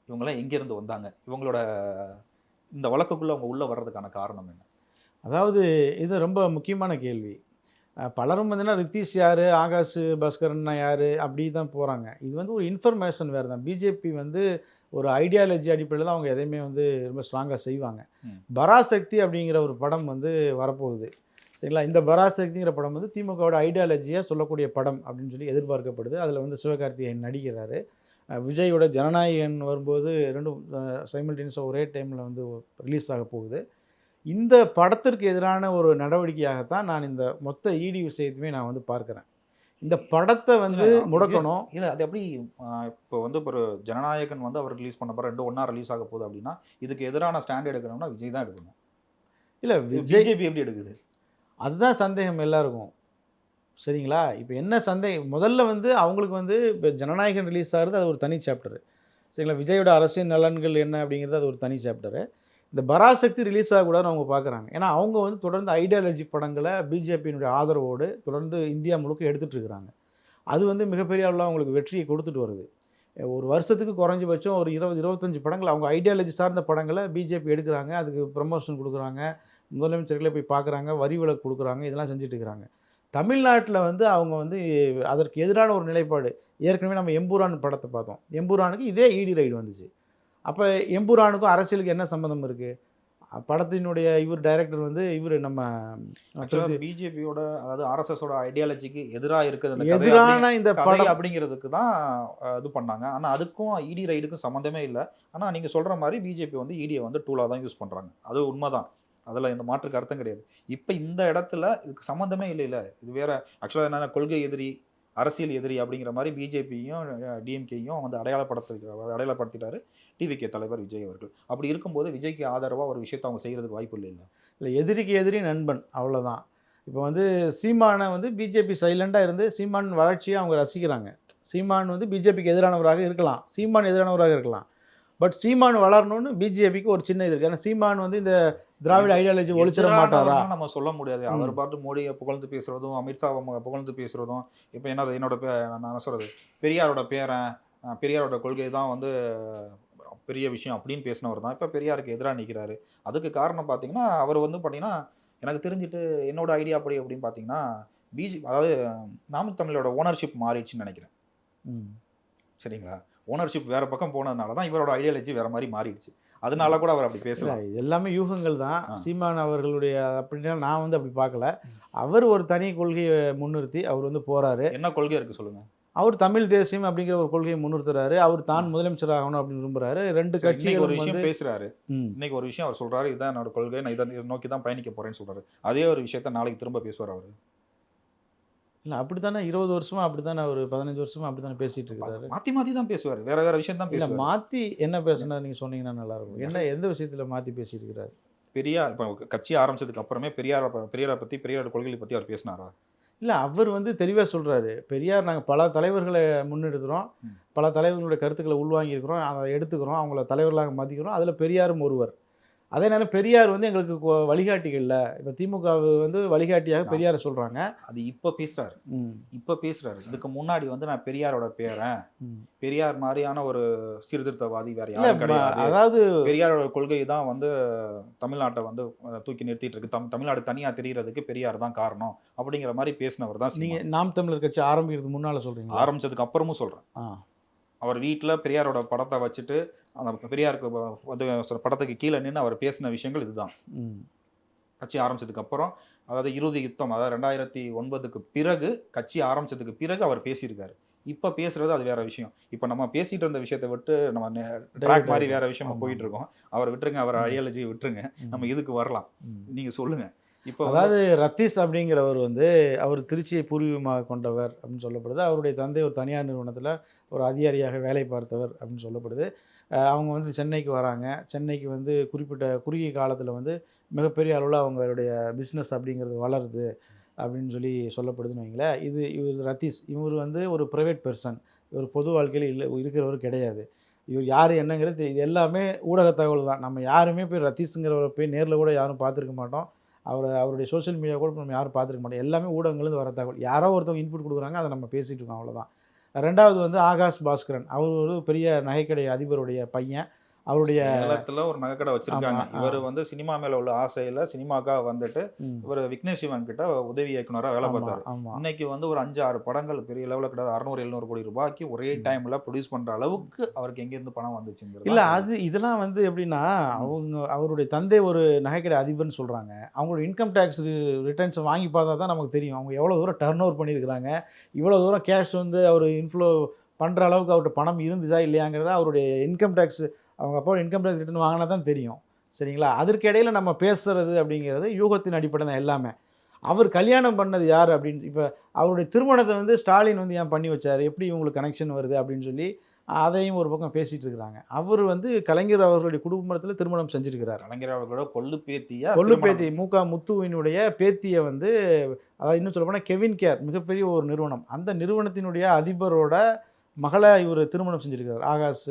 Speaker 2: இவங்கெல்லாம் எங்கேருந்து வந்தாங்க? இவங்களோட இந்த வழக்குக்குள்ளே அவங்க உள்ளே வர்றதுக்கான காரணம் என்ன?
Speaker 1: அதாவது இது ரொம்ப முக்கியமான கேள்வி. பலரும் வந்துன்னா ரித்தீஷ் யார், ஆகாஷ் பாஸ்கரன்னா யார் அப்படி தான் போகிறாங்க. இது வந்து ஒரு இன்ஃபர்மேஷன் வேறு தான். பிஜேபி வந்து ஒரு ஐடியாலஜி அடிப்படையில் தான் அவங்க எதையுமே வந்து ரொம்ப ஸ்ட்ராங்காக செய்வாங்க. பராசக்தி அப்படிங்கிற ஒரு படம் வந்து வரப்போகுது. சரிங்களா? இந்த பராசக்திங்கிற படம் வந்து திமுகவோட ஐடியாலஜியாக சொல்லக்கூடிய படம் அப்படின்னு சொல்லி எதிர்பார்க்கப்படுது. அதில் வந்து சிவகார்த்திகேயன் நடிக்கிறாரு. விஜயோட ஜனநாயகன் வரும்போது 2 சைமல்டேனியஸாக ஒரே டைமில் வந்து ரிலீஸ் ஆக போகுது. இந்த படத்திற்கு எதிரான ஒரு நடவடிக்கையாகத்தான் நான் இந்த மொத்த இடி விஷயத்தையுமே நான் வந்து பார்க்குறேன். இந்த படத்தை வந்து முடக்கணும்.
Speaker 2: இல்லை, அது எப்படி இப்போ வந்து ஒரு ஜனநாயகன் வந்து அவர் ரிலீஸ் பண்ண போகிற 2 ஒன்றா ரிலீஸ் ஆக போகுது அப்படின்னா இதுக்கு எதிரான ஸ்டாண்ட் எடுக்கணும்னா விஜய் தான் எடுக்கணும்.
Speaker 1: இல்லை,
Speaker 2: பிஜேபி எப்படி எடுக்குது?
Speaker 1: அதுதான் சந்தேகம் எல்லாருக்கும். சரிங்களா? இப்போ என்ன சந்தேகம், முதல்ல வந்து அவங்களுக்கு வந்து இப்போ ஜனநாயகன் ரிலீஸ் ஆகிறது அது ஒரு தனி சாப்டரு. சரிங்களா? விஜயோட அரசியல் நலன்கள் என்ன அப்படிங்கிறது அது ஒரு தனி சாப்டரு. இந்த பராசக்தி ரிலீஸ் ஆகக்கூடாதுன்னு அவங்க பார்க்குறாங்க. ஏன்னா அவங்க வந்து தொடர்ந்து ஐடியாலஜி படங்களை பிஜேபியினுடைய ஆதரவோடு தொடர்ந்து இந்தியா முழுக்க எடுத்துகிட்டு இருக்கிறாங்க. அது வந்து மிகப்பெரிய அளவில் அவங்களுக்கு வெற்றியை கொடுத்துட்டு வருது. ஒரு வருஷத்துக்கு குறைஞ்சபட்சம் ஒரு 20-25 படங்கள் அவங்க ஐடியாலஜி சார்ந்த படங்களை பிஜேபி எடுக்கிறாங்க. அதுக்கு ப்ரமோஷன் கொடுக்குறாங்க, முதலமைச்சர்களே போய் பார்க்குறாங்க, வரி விலக்கு கொடுக்குறாங்க, இதெல்லாம் செஞ்சுட்டு இருக்கிறாங்க. தமிழ்நாட்டில் வந்து அவங்க வந்து அதற்கு எதிரான ஒரு நிலைப்பாடு. ஏற்கனவே நம்ம எம்புரான் படத்தை பார்த்தோம். எம்புரானுக்கு இதே இடி ரைடு வந்துச்சு. அப்போ எம்புரானுக்கும் அரசியலுக்கு என்ன சம்மந்தம் இருக்குது? படத்தினுடைய இவர் டைரக்டர் வந்து இவர் நம்ம
Speaker 2: ஆக்சுவலாக பிஜேபியோட அதாவது ஆர்எஸ்எஸோட ஐடியாலஜிக்கு எதிராக இருக்குது அந்த கதை
Speaker 1: எதிரான இந்த
Speaker 2: கதை
Speaker 1: படம்.
Speaker 2: அப்படிங்கிறதுக்கு தான் இது பண்ணாங்க. ஆனால் அதுக்கும் இடி ரைடுக்கும் சம்மந்தமே இல்லை. ஆனால் நீங்கள் சொல்கிற மாதிரி பிஜேபி வந்து இடியை வந்து டூலாக தான் யூஸ் பண்ணுறாங்க. அது உண்மைதான். அதில் இந்த மாற்றுக்கு அர்த்தம் கிடையாது. இப்போ இந்த இடத்துல இதுக்கு சம்மந்தமே இல்லைல்ல. இது வேற ஆக்சுவலாக என்னென்ன கொள்கை எதிரி, அரசியல் எதிரி அப்படிங்கிற மாதிரி பிஜேபியும் டிஎம்கேயும் வந்து அடையாளப்படுத்திட்டாரு டிவிகே தலைவர் விஜய் அவர்கள். அப்படி இருக்கும்போது விஜய்க்கு ஆதரவாக ஒரு விஷயத்தை அவங்க செய்கிறதுக்கு வாய்ப்பு இல்லை.
Speaker 1: இல்லை, எதிரிக்கு எதிரி நண்பன், அவ்வளோதான். இப்போ வந்து சீமானை வந்து பிஜேபி சைலண்டாக இருந்து சீமான் வளர்ச்சியை அவங்க ரசிக்கிறாங்க. சீமான் வந்து பிஜேபிக்கு எதிரானவராக இருக்கலாம், சீமான் எதிரானவராக இருக்கலாம். பட் சீமான் வளரணும்னு பிஜேபிக்கு ஒரு சின்ன இது இருக்குது. ஏன்னா சீமான் வந்து இந்த திராவிட ஐடியாலஜி ஒழிச்சிட மாட்டாரா
Speaker 2: நம்ம சொல்ல முடியாது. அவர் பாட்டு மோடியை புகழ்ந்து பேசுறதும், அமித்ஷாவை புகழ்ந்து பேசுறதும், இப்போ என்னோட நான் என்ன சொல்றது, பெரியாரோட பேரன், பெரியாரோட கொள்கை தான் வந்து பெரிய விஷயம் அப்படின்னு பேசினவர் தான் இப்போ பெரியாருக்கு எதிராக நிற்கிறாரு. அதுக்கு காரணம் பார்த்தீங்கன்னா அவர் வந்து பார்த்தீங்கன்னா எனக்கு தெரிஞ்சுட்டு என்னோட ஐடியா அப்படி அப்படின்னு பார்த்தீங்கன்னா அதாவது நாம் தமிழோட ஓனர்ஷிப் மாறிடுச்சுன்னு நினைக்கிறேன். சரிங்களா? ஓனர்ஷிப் வேற பக்கம் போனதுனால தான் இவரோட ஐடியாலஜி வேற மாதிரி மாறிடுச்சு. அதனால கூட அவர் அப்படி பேசலாம்.
Speaker 1: இது எல்லாமே யூகங்கள் தான். சீமான் அவர்களுடைய அப்படின்னா நான் வந்து அப்படி பார்க்கல. அவர் ஒரு தனி கொள்கையை முன்னிறுத்தி அவர் வந்து போறாரு.
Speaker 2: என்ன கொள்கை இருக்கு சொல்லுங்க?
Speaker 1: அவர் தமிழ் தேசியம் அப்படிங்கிற ஒரு கொள்கையை முன்னிறுத்துறாரு. அவர் தான் முதலமைச்சர் ஆகணும் அப்படின்னு விரும்புறாரு. ரெண்டு கட்சி
Speaker 2: ஒரு விஷயம் பேசுறாரு. இன்னைக்கு ஒரு விஷயம் அவர் சொல்றாரு, இதுதான் என்னோட கொள்கை, நான் இதை நோக்கி தான் பயணிக்க போறேன்னு சொல்றாரு. அதே ஒரு விஷயத்த நாளைக்கு திரும்ப பேசுவார் அவரு.
Speaker 1: இல்லை, அப்படி தானே 20 வருஷமா அப்படி தானே, ஒரு 15 வருஷமா அப்படி தானே பேசிட்டு இருக்காரு.
Speaker 2: மாற்றி மாற்றி தான் பேசுவார். வேற வேற விஷயம் தான் பேசுவார்.
Speaker 1: மாற்றி என்ன பேசுனா நீங்கள் சொன்னீங்கன்னா நல்லா இருக்கும். என்ன எந்த விஷயத்தில் மாற்றி பேசியிருக்கிறாரு?
Speaker 2: பெரியார் இப்போ கட்சி ஆரம்பிச்சதுக்கு அப்புறமே பெரியாரை பற்றி, பெரியாரோட கொள்கைகளை பற்றி அவர் பேசினாரா?
Speaker 1: இல்லை, அவர் வந்து தெளிவாக சொல்கிறாரு, பெரியார் நாங்கள் பல தலைவர்களை முன்னெடுக்கிறோம், பல தலைவர்களுடைய கருத்துக்களை உள்வாங்கியிருக்கிறோம், அதை எடுத்துக்கிறோம், அவங்கள தலைவர்களாக மதிக்கிறோம், அதில் பெரியாரும் ஒருவர். அதே நேரம் பெரியார் வந்து எங்களுக்கு வழிகாட்டிகள் இல்லை. இப்போ திமுக வந்து வழிகாட்டியாக பெரியாரை சொல்கிறாங்க.
Speaker 2: அது இப்போ பேசுகிறாரு. இப்போ பேசுகிறாரு. இதுக்கு முன்னாடி வந்து நான் பெரியாரோட பேரன், பெரியார் மாதிரியான ஒரு சீர்திருத்தவாதி வேற யாரும் கிடையாது,
Speaker 1: அதாவது
Speaker 2: பெரியாரோட கொள்கை தான் வந்து தமிழ்நாட்டை வந்து தூக்கி நிறுத்திட்டு இருக்கு, தமிழ்நாடு தனியாக தெரிகிறதுக்கு பெரியார் தான் காரணம் அப்படிங்கிற மாதிரி பேசினவர் தான்.
Speaker 1: நீங்கள் நாம் தமிழர் கட்சி ஆரம்பிக்கிறதுக்கு முன்னால் சொல்கிறீங்க?
Speaker 2: ஆரம்பிச்சதுக்கு அப்புறமும் சொல்கிறேன். அவர் வீட்டில் பெரியாரோட படத்தை வச்சுட்டு அந்த பெரியாருக்கு வந்து படத்துக்கு கீழே நின்று அவர் பேசின விஷயங்கள் இதுதான். கட்சி ஆரம்பிச்சதுக்கு அப்புறம், அதாவது இறுதி யுத்தம், அதாவது 2009க்கு பிறகு கட்சி ஆரம்பிச்சதுக்கு பிறகு அவர் பேசியிருக்காரு. இப்போ பேசுறது அது வேற விஷயம். இப்போ நம்ம பேசிட்டு இருந்த விஷயத்தை விட்டு நம்ம ட்ராக் மாதிரி வேற விஷயமா போயிட்டு இருக்கோம். அவர் விட்டுருங்க, அவர் ஐடியாலஜி விட்டுருங்க, நம்ம இதுக்கு வரலாம். நீங்க சொல்லுங்க. இப்போ
Speaker 1: அதாவது ரத்தீஷ் அப்படிங்கிறவர் வந்து அவர் திருச்சியை பூர்வீகமாக கொண்டவர் அப்படின்னு சொல்லப்படுது. அவருடைய தந்தை ஒரு தனியார் நிறுவனத்தில் ஒரு அதிகாரியாக வேலை பார்த்தவர் அப்படின்னு சொல்லப்படுது. அவங்க வந்து சென்னைக்கு வராங்க. சென்னைக்கு வந்து குறிப்பிட்ட குறுகிய காலத்தில் வந்து மிகப்பெரிய அளவில் அவங்களுடைய பிஸ்னஸ் அப்படிங்கிறது வளருது அப்படின்னு சொல்லப்படுதுன்னு வைங்களேன். இவர் ரத்தீஷ், இவர் வந்து ஒரு ப்ரைவேட் பர்சன், இவர் பொது வாழ்க்கையில் இருக்கிறவர் கிடையாது. இவர் யார் என்னங்கிறது இது எல்லாமே ஊடக தகவல் தான். நம்ம யாருமே போய் ரத்தீஷுங்கிறவரை போய் நேரில் கூட யாரும் பார்த்துருக்க மாட்டோம். அவருடைய சோஷியல் மீடியா கூட நம்ம யாரும் பார்த்துருக்க மாட்டோம். எல்லாமே ஊடகங்கள்லேருந்து வர தகவல். யாரோ ஒருத்தவங்க இன்புட் கொடுக்குறாங்க, அதை நம்ம பேசிகிட்டு இருக்கோம், அவ்வளோதான். ரெண்டாவது வந்து ஆகாஷ் பாஸ்கரன், அவர் ஒரு பெரிய நகைக்கடை அதிபருடைய பையன். அவருடைய
Speaker 2: சேலத்தில் ஒரு நகைக்கடை வச்சிருக்காங்க. இவர் வந்து சினிமா மேலே உள்ள ஆசையில் சினிமாக்காக வந்துட்டு இவர் விக்னேஷ் சிவன் கிட்ட உதவி இயக்குனராக வேலை பார்த்தாரு. இன்னைக்கு வந்து ஒரு 5-6 படங்கள் பெரிய லெவலில் கிட்ட 600-700 கோடி ரூபாய்க்கு ஒரே டைமில் ப்ரொடியூஸ் பண்ணுற அளவுக்கு அவருக்கு எங்கேருந்து பணம் வந்துச்சுங்கிறது
Speaker 1: இல்லை. இதெல்லாம் வந்து எப்படின்னா, அவருடைய தந்தை ஒரு நகைக்கடை அதிபர்னு சொல்கிறாங்க. அவங்களோட இன்கம் டேக்ஸ் ரிட்டர்ன்ஸை வாங்கி பார்த்தா தான் நமக்கு தெரியும் அவங்க எவ்வளோ தூரம் டர்ன் ஓவர் பண்ணியிருக்கிறாங்க, இவ்வளோ தூரம் கேஷ் வந்து அவர் இன்ஃப்ளோ பண்ணுற அளவுக்கு அவர்கிட்ட பணம் இருந்துச்சா இல்லையாங்கிறத அவருடைய இன்கம் டேக்ஸ், அவங்க அப்போ இன்கம் டேக்ஸ் ரிட்டர்ன் வாங்கினா தான் தெரியும். சரிங்களா? அதற்கு இடையில் நம்ம பேசுகிறது அப்படிங்கிறது யூகத்தின் அடிப்படை தான் எல்லாமே. அவர் கல்யாணம் பண்ணது யார் அப்படின்னு, இப்போ அவருடைய திருமணத்தை வந்து ஸ்டாலின் வந்து ஏன் பண்ணி வச்சார், எப்படி இவங்களுக்கு கனெக்ஷன் வருது அப்படின்னு சொல்லி அதையும் ஒரு பக்கம் பேசிகிட்டு இருக்கிறாங்க. அவர் வந்து கலைஞர் அவர்களுடைய குடும்பத்தில் திருமணம் செஞ்சுருக்கிறார்.
Speaker 2: கலைஞர் அவர்களோட கொள்ளு பேத்தி
Speaker 1: முக முத்துவினுடைய பேத்தியை வந்து, அதாவது இன்னும் சொல்ல போனால் கெவின் கேர் மிகப்பெரிய ஒரு நிறுவனம், அந்த நிறுவனத்தினுடைய அதிபரோட மகளை இவர் திருமணம் செஞ்சுருக்கிறார், ஆகாஷ்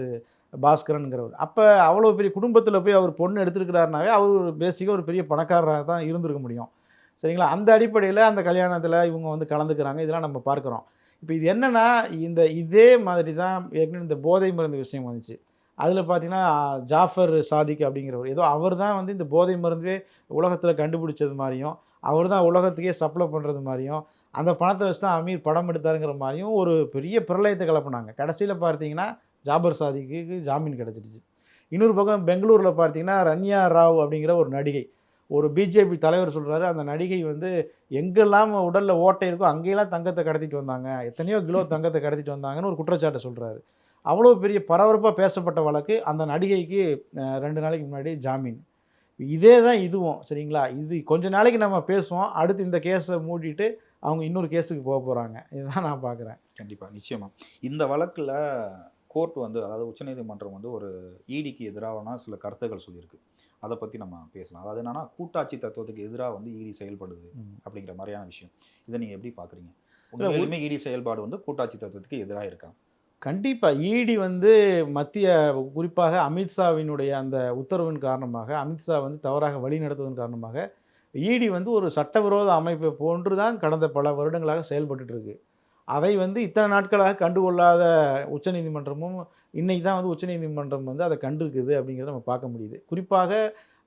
Speaker 1: பாஸ்கரனுங்கிறவர். அப்போ அவ்வளோ பெரிய குடும்பத்தில் போய் அவர் பொண்ணு எடுத்துருக்கிறாருனாவே அவர் பேசிக்காக ஒரு பெரிய பணக்காரராக தான் இருந்திருக்க முடியும். சரிங்களா? அந்த அடிப்படையில் அந்த கல்யாணத்தில் இவங்க வந்து கலந்துக்கிறாங்க. இதெல்லாம் நம்ம பார்க்குறோம். இப்போ இது என்னென்னா, இதே மாதிரி தான் ஏற்கனவே இந்த போதை மருந்து விஷயம் வந்துச்சு. அதில் பார்த்தீங்கன்னா ஜாஃபர் சாதிக் அப்படிங்கிறவர், ஏதோ அவர் தான் வந்து இந்த போதை மருந்தே உலகத்தில் கண்டுபிடிச்சது மாதிரியும், அவர் தான் உலகத்துக்கே சப்ளை பண்ணுறது மாதிரியும், அந்த பணத்தை வச்சு தான் அமீர் படம் எடுத்தாருங்கிற மாதிரியும் ஒரு பெரிய பிரளயத்தை கிளப்புனாங்க. கடைசியில் பார்த்தீங்கன்னா ஜாபர் சாதிக்கு ஜாமீன் கிடச்சிடுச்சு. இன்னொரு பக்கம் பெங்களூரில் பார்த்தீங்கன்னா ரன்யா ராவ் அப்படிங்கிற ஒரு நடிகை, ஒரு பிஜேபி தலைவர் சொல்கிறாரு, அந்த நடிகை வந்து எங்கெல்லாம் உடலில் ஓட்டை இருக்கோ அங்கேயெல்லாம் தங்கத்தை கடத்திட்டு வந்தாங்க, எத்தனையோ கிலோ தங்கத்தை கடத்திட்டு வந்தாங்கன்னு ஒரு குற்றச்சாட்டை சொல்கிறாரு. அவ்வளோ பெரிய பரபரப்பாக பேசப்பட்ட வழக்கு. அந்த நடிகைக்கு 2 நாளைக்கு முன்னாடி ஜாமீன். இதே தான் இதுவும் சரிங்களா? இது கொஞ்ச நாளைக்கு நம்ம பேசுவோம். அடுத்து இந்த கேஸை மூடிட்டு அவங்க இன்னொரு கேஸுக்கு போறாங்க. இதுதான் நான் பார்க்குறேன்.
Speaker 2: கண்டிப்பா, நிச்சயமா. இந்த வழக்குல கோர்ட் வந்து அதாவது உச்சநீதிமன்றம் வந்து ஒரு ஈடிக்கு எதிரான சில கருத்துக்கள் சொல்லியிருக்கு. அத பத்தி நம்ம பேசலாம். அதாவது என்னன்னா, கூட்டாட்சி தத்துவத்துக்கு எதிரா வந்து ஈடி செயல்படுது
Speaker 1: ம்.
Speaker 2: அப்படிங்கிற மாரியான விஷயம். இத நீங்க எப்படி பார்க்குறீங்க?
Speaker 1: இல்ல
Speaker 2: உண்மையிலுமே ஈடி செயல்பாடு வந்து கூட்டாட்சி தத்துவத்துக்கு எதிரா இருக்கா?
Speaker 1: கண்டிப்பா. ஈடி வந்து மத்திய குறிப்பாக அமித்ஷாவினுடைய அந்த உத்தரவின் காரணமாக, அமித்ஷா வந்து தவறாக வழிநடத்துவதன் காரணமாக, ஈடி வந்து ஒரு சட்டவிரோத அமைப்பை போன்று தான் கடந்த பல வருடங்களாக செயல்பட்டுட்டு இருக்கு. அதை வந்து இத்தனை நாட்களாக கண்டுகொள்ளாத உச்சநீதிமன்றமும், இன்னைக்கு தான் வந்து உச்சநீதிமன்றம் வந்து அத கண்டிருக்குது அப்படிங்கிறத நம்ம பார்க்க முடியுது. குறிப்பாக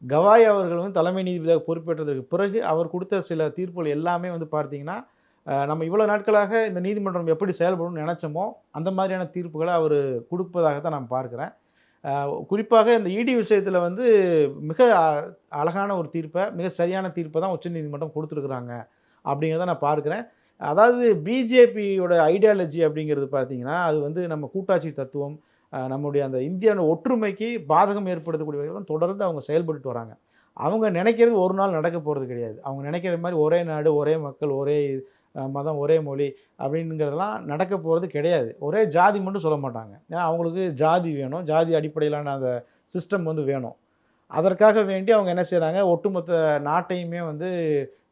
Speaker 1: கவாய் அவர்கள் வந்து தலைமை நீதிபதியாக பொறுப்பேற்றதற்கு பிறகு அவர் குடுத்த சில தீர்ப்புகள் எல்லாமே வந்து பார்த்தீங்கன்னா, நம்ம இவ்வளோ நாட்களாக இந்த நீதிமன்றம் எப்படி செயல்படும்னு நெனைச்சோமோ, அந்த மாதிரியான தீர்ப்புகள அவரு குடுப்பதாக தான் நான் பார்க்கிறேன். குறிப்பாக இந்த ஈடி விஷயத்தில வந்து மிக அழகான ஒரு தீர்ப்ப, மிக சரியான தீர்ப்ப தான் உச்சநீதிமன்றம் குடுத்துருக்கிறாங்க அப்படிங்கிறத நான் பார்க்கிறேன். அதாவது பிஜேபியோட ஐடியாலஜி அப்படிங்கிறது பார்த்தீங்கன்னா, அது வந்து நம்ம கூட்டாட்சி தத்துவம், நம்முடைய அந்த இந்தியாவோட ஒற்றுமைக்கு பாதகம் ஏற்படுத்தக்கூடிய வகையில தான் தொடர்ந்து அவங்க செயல்பட்டுட்டு வராங்க. அவங்க நெனைக்கிறது ஒரு நாள் நடக்க போறது கிடையாது. அவங்க நெனைக்கிற மாரி ஒரே நாடு, ஒரே மக்கள், ஒரே மதம், ஒரே மொழி அப்படிங்கிறதெல்லாம் நடக்க போறது கிடையாது. ஒரே ஜாதி மட்டும் சொல்ல மாட்டாங்க. ஏன்னா அவங்களுக்கு ஜாதி வேணும். ஜாதி அடிப்படையிலான அந்த சிஸ்டம் வந்து வேணும். அதற்காக வேண்டி அவங்க என்ன செய்றாங்க, ஒட்டுமொத்த நாட்டையுமே வந்து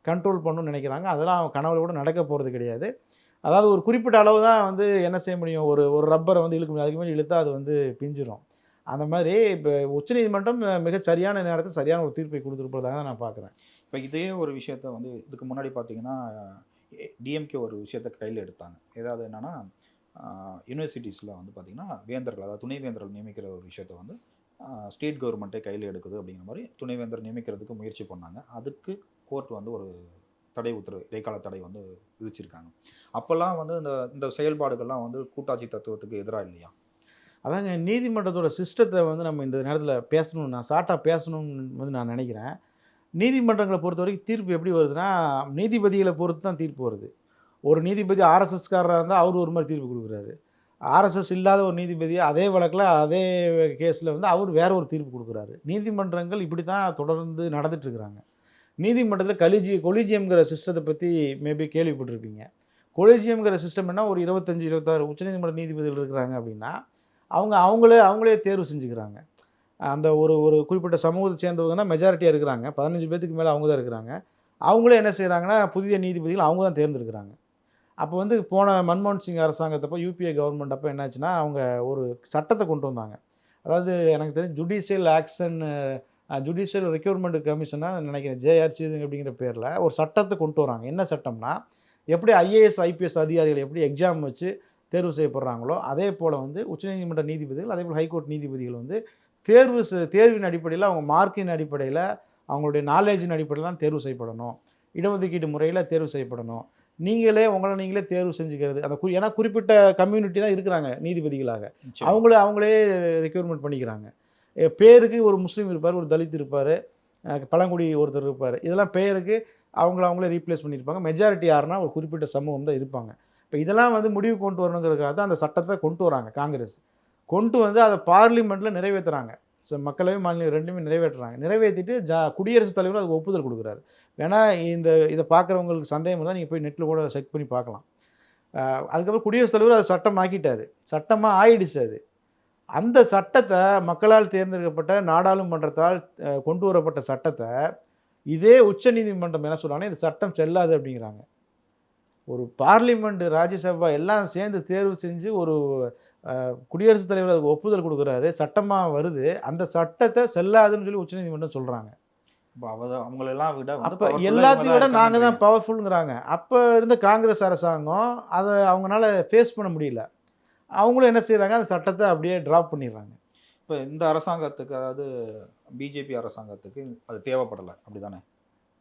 Speaker 1: கண்ட்ரோல் பண்ணணும்னு நெனைக்கிறாங்க. அதெல்லாம் அவங்க கனவுல கூட நடக்க போறது கிடையாது. அதாவது ஒரு குறிப்பிட்ட அளவு தான் வந்து என்ன செய்ய முடியும், ஒரு ஒரு ரப்பர வந்து இழுக்க முடியும். அதுக்கு மேல இழுத்தா அது வந்து பிஞ்சிரும். அந்த மாரி இப்ப உச்சநீதிமன்றம் மிகச் சரியான நேரத்துல சரியான ஒரு தீர்ப்பை குடுத்திருப்பதாக தான் நான் பார்க்குறேன்.
Speaker 2: இப்ப இதே ஒரு விஷயத்த வந்து இதுக்கு முன்னாடி பார்த்தீங்கன்னா, டிஎம்கே ஒரு விஷயத்த கையில எடுத்தாங்க. ஏதாவது என்னன்னா, யூனிவர்சிட்டீஸ்ல வந்து பார்த்தீங்கன்னா, வேந்தர்கள் அதாவது துணைவேந்தர்கள் நியமிக்கிற ஒரு விஷயத்த வந்து ஸ்டேட் கவர்மெண்ட்டே கையில எடுக்குது அப்படிங்கிற மாரி துணைவேந்தர் நியமிக்கிறதுக்கு முயற்சி பண்ணாங்க. அதுக்கு கோர்ட் வந்து ஒரு தடை உத்தரவு, இடைக்கால தடை வந்து விதிச்சிருக்காங்க. அப்பல்லாம் வந்து இந்த இந்த செயல்பாடுகள்லாம் வந்து கூட்டாட்சி தத்துவத்துக்கு எதிரா இல்லையா?
Speaker 1: அதாங்க நீதிமன்றத்தோட சிஸ்டத்த வந்து நம்ம இந்த நேரத்துல பேசணும். நான் ஷார்ட்டா பேசணும்னு வந்து நான் நெனைக்கிறேன். நீதிமன்றங்கள பொறுத்தவரைக்கும் தீர்ப்பு எப்படி வருதுன்னா, நீதிபதிகள பொறுத்து தான் தீர்ப்பு வருது. ஒரு நீதிபதி ஆர்எஸ்எஸ்காரரா இருந்தா, அவரு ஒரு மாரி தீர்ப்பு குடுக்குறாரு. ஆர்எஸ்எஸ் இல்லாத ஒரு நீதிபதி அதே வழக்குல, அதே கேஸ்ல வந்து அவரு வேற ஒரு தீர்ப்பு குடுக்குறாரு. நீதிமன்றங்கள் இப்படி தான் தொடர்ந்து நடந்துட்டு இருக்கிறாங்க. நீதிமன்றத்தில கொலிஜியம்ங்கிற சிஸ்டத்த பத்தி மேபி கேள்விப்பட்டிருப்பீங்க. கொலிஜியம்ங்கிற சிஸ்டம் என்ன ஒரு 25, 26 உச்சநீதிமன்ற நீதிபதிகள் இருக்கிறாங்க அப்படின்னா, அவங்களே தேர்வு செஞ்சுக்கிறாங்க. அந்த ஒரு ஒரு குறிப்பிட்ட சமூகத்தை சேர்ந்தவங்க தான் மெஜாரிட்டியா இருக்கிறாங்க. 15 பேத்துக்கு மேல அவங்க தான் இருக்கிறாங்க. அவங்களே என்ன செய்றாங்கன்னா, புதிய நீதிபதிகள் அவங்க தான் தேர்ந்தெடுக்கிறாங்க. அப்போ வந்து போன மன்மோகன் சிங் அரசாங்கத்தப்போ யுபிஏ கவர்மெண்ட் அப்போ என்னாச்சுன்னா, அவங்க ஒரு சட்டத்த கொண்டு வந்தாங்க. அதாவது எனக்கு தெரிஞ்சு ஜுடிஷியல் ஆக்ஷன் ஜுடிஷியல் ரெக்ரூட்மெண்ட் கமிஷனா நினைக்கிறேன். ஜேஆர்சி அப்படிங்கிற பேர்ல ஒரு சட்டத்த கொண்டு வராங்க. என்ன சட்டம்னா, எப்படி ஐஏஎஸ், ஐபிஎஸ் அதிகாரிகள் எப்படி எக்ஸாம் வச்சு தேர்வு செய்யப்படுறாங்களோ, அதே போல வந்து உச்சநீதிமன்ற நீதிபதிகள், அதேபோல ஹைகோர்ட் நீதிபதிகள் வந்து தேர்வின் அடிப்படையில, அவங்க மார்க்கின் அடிப்படையில, அவங்களுடைய நாலேட்ஜின் அடிப்படையில தான் தேர்வு செய்யப்படணும். இடஒதுக்கீட்டு முறையில தேர்வு செய்யப்படணும். உங்கள நீங்களே தேர்வு செஞ்சுக்கிறது. அந்த ஏன்னா குறிப்பிட்ட கம்யூனிட்டி தான் இருக்கிறாங்க நீதிபதிகளாக.
Speaker 2: நிச்சயமா.
Speaker 1: அவங்களே ரெக்ரூட்மெண்ட் பண்ணிக்கிறாங்க. பேருக்கு ஒரு முஸ்லீம் இருப்பாரு, ஒரு தலித் இருப்பாரு, பழங்குடி ஒருத்தர் இருப்பாரு. இதெல்லாம் பெயருக்கு அவங்களே ரீப்ளேஸ் பண்ணியிருப்பாங்க. மெஜாரிட்டி யாருன்னா ஒரு குறிப்பிட்ட சமூகம் தான் இருப்பாங்க. இப்ப இதெல்லாம் வந்து முடிவு கொண்டு வரணுங்கிறதுக்காக தான் அந்த சட்டத்த கொண்டு வராங்க காங்கிரஸ். கொண்டு வந்து அத பார்லிமெண்ட்ல நிறைவேத்துறாங்க. மக்களவை, மாநிலம் 2மே நிறைவேற்றுறாங்க. நிறைவேத்திட்டு குடியரசுத் தலைவர் அதுக்கு ஒப்புதல் குடுக்குறாரு. வேணா இத பார்க்குறவங்களுக்கு சந்தேகம் இருந்தா நீங்க போய் நெட்ல கூட செக் பண்ணி பார்க்கலாம். அதுக்கப்புறம் குடியரசுத் தலைவர் அத சட்டமாக்கிட்டாரு. சட்டமா ஆயிடுச்சு அது. அந்த சட்டத்த மக்களால் தேர்ந்தெடுக்கப்பட்ட நாடாளுமன்றத்தால் கொண்டு வரப்பட்ட சட்டத்த, இதே உச்சநீதிமன்றம் என்ன சொல்றாங்கன்னா, "இந்த சட்டம் செல்லாது" அப்படிங்கிறாங்க. ஒரு பார்லிமெண்ட், ராஜ்யசபா எல்லாம் சேர்ந்து தேர்வு செஞ்சு ஒரு குடியரசுத் தலைவர் அதுக்கு ஒப்புதல் குடுக்குறாரு. சட்டமா வருது. அந்த சட்டத்த செல்லாதுன்னு சொல்லி உச்சநீதிமன்றம் சொல்றாங்க.
Speaker 2: அப்ப அவங்களெல்லாம் விட வந்து
Speaker 1: அப்ப
Speaker 2: பவர்ஃபுல்லா இவங்க
Speaker 1: எல்லாத்தையும்
Speaker 2: தான்
Speaker 1: விட நாங்க
Speaker 2: இருக்காங்கன்றீங்க.
Speaker 1: தான் பவர்ஃபுல்ங்கிறாங்க. அப்ப இருந்த காங்கிரஸ் அரசாங்கம் அத அவங்கனால ஃபேஸ் பண்ண முடியல. அவங்களும் என்ன செய்றாங்க, அந்த சட்டத்த அப்படியே டிராப் பண்ணிடுறாங்க.
Speaker 2: இப்ப இந்த அரசாங்கத்துக்கு அதாவது பிஜேபி அரசாங்கத்துக்கு அது தேவைப்படல. அப்படிதானே?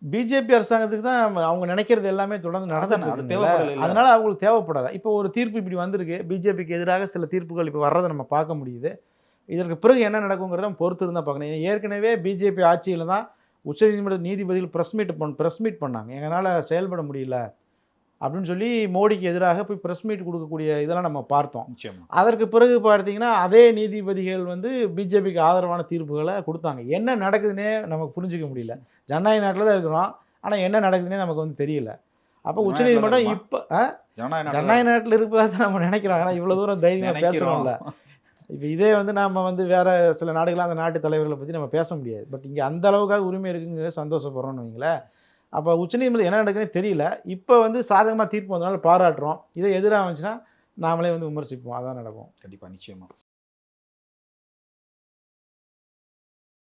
Speaker 1: பிஜேபி அரசாங்கத்துக்கு தான் அவங்க நினைக்கிறது எல்லாமே தொடர்ந்து நடந்துட்டு
Speaker 2: அதுதானே. அது
Speaker 1: இருக்குதுல்ல.
Speaker 2: தேவைப்படலைல்ல.
Speaker 1: அதனால அவங்களுக்கு தேவைப்படல. இப்போ ஒரு தீர்ப்பு இப்படி வந்திருக்கு. பிஜேபிக்கு எதிராக சில தீர்ப்புகள் இப்ப வர்றத நம்ம பார்க்க முடியுது. இதற்கு பிறகு என்ன நடக்குங்கிறத பொறுத்து இருந்தால் பார்க்கணும். ஏற்கனவே பிஜேபி ஆட்சியில் தான் உச்சநீதிமன்ற நீதிபதிகள் ப்ரெஸ் மீட் பண்ணாங்க. எங்களால் செயல்பட முடியல அப்படின்னு சொல்லி மோடிக்கு எதிராக போய் ப்ரெஸ் மீட் கொடுக்கக்கூடிய இதெல்லாம் நம்ம பார்த்தோம்.
Speaker 2: நிச்சயமா.
Speaker 1: அதற்கு பிறகு பார்த்தீங்கன்னா அதே நீதிபதிகள் வந்து பிஜேபிக்கு ஆதரவான தீர்ப்புகளை கொடுத்தாங்க. என்ன நடக்குதுன்னே நமக்கு புரிஞ்சிக்க முடியல. ஜனநாயக நாட்டில் தான் இருக்கிறோம், ஆனால் என்ன நடக்குதுன்னே நமக்கு வந்து தெரியல. அப்போ உச்சநீதிமன்றம் இப்போ ஜனநாயக நாட்டில் இருப்பதாக தான் நம்ம நினைக்கிறோம். ஆனால் இவ்வளோ தூரம் தைரியமாக பேசுகிறோம்ல. இப்போ இதே வந்து நம்ம வந்து வேறு சில நாடுகளாக அந்த நாட்டு தலைவர்களை பற்றி நம்ம பேச முடியாது. பட் இங்கே அந்த அளவுக்காக உரிமை இருக்குங்கிற சந்தோஷப்படுறோம்னு வைங்களேன். அப்போ உச்சநீதிமன்றம் என்ன நடக்குதுன்னே தெரியல. இப்போ வந்து சாதகமாக தீர்ப்பு வந்தனால பாராட்டுறோம். இதே எதிராக வந்துச்சுன்னா நாமளே வந்து விமர்சிப்போம். அதான் நடக்கும்.
Speaker 2: கண்டிப்பாக, நிச்சயமா.